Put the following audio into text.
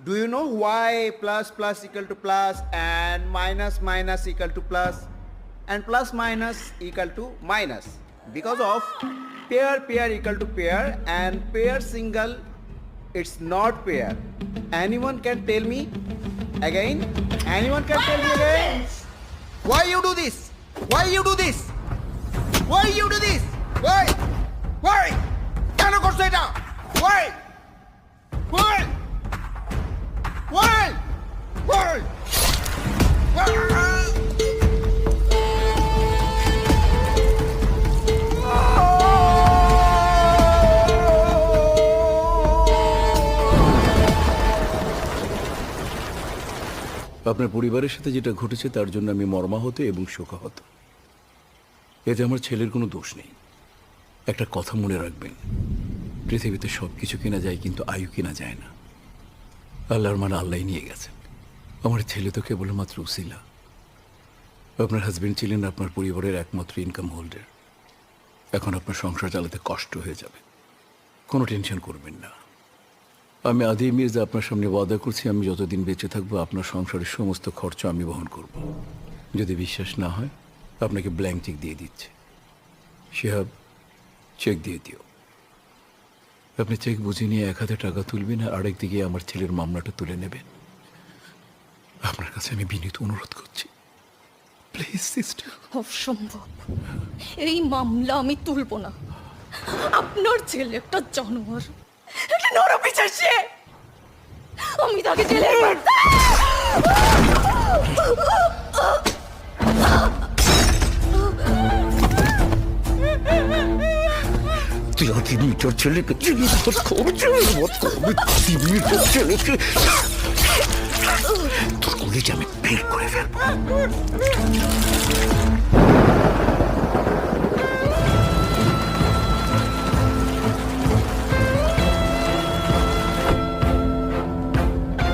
Do you know why plus plus equal to plus and minus minus equal to plus and plus minus equal to minus? Because of pair pair equal to pair and pair single it's not pair. Anyone can tell me again? Anyone can tell me again? Why you do this? Why you do this? Why you do this? Why? Why? কেন করছো এটা? Why? Why? Why? Why? আপনার পরিবারের সাথে যেটা ঘটেছে তার জন্য আমি মর্মাহত এবং শোকাহত। এতে আমার ছেলের কোনো দোষ নেই। একটা কথা মনে রাখবেন, পৃথিবীতে সব কিছু কেনা যায় কিন্তু আয়ু কেনা যায় না। আল্লাহর মানে আল্লাহ নিয়ে গেছেন। আমার ছেলে তো কেবলমাত্র উসিলা। আপনার হাজবেন্ড ছিলেন আপনার পরিবারের একমাত্র ইনকাম হোল্ডার। এখন আপনার সংসার চালাতে কষ্ট হয়ে যাবে। কোনো টেনশন করবেন না। আমি আদি মির্জা আপনার সামনে ওয়াদা করছি, আমি যতদিন বেঁচে থাকবো আপনার সংসারের সমস্ত খরচ আমি বহন করব। যদি বিশ্বাস না হয় আপনাকে ব্ল্যাঙ্ক চেক দিয়ে দিচ্ছে। শিহাব, চেক দিয়ে দিও। আপনি চেক বুঝে নিয়ে 1000 টাকা তুলবেন আর আরেক দিকে আমার ছেলের মামলাটা তুলে নেবেন। আপনার কাছে আমি বিনীত অনুরোধ করছি, প্লিজ সিস্টার। অসম্ভব, এই মামলা আমি তুলব না। আপনার ছেলে একটা জানোয়ার, একটা নরপিশাচে। আমি তাকে জেলে তুই আদি মিটার ছেলেকে ছেলেকে তোর কলেজে আমি বের করে ফেলবো।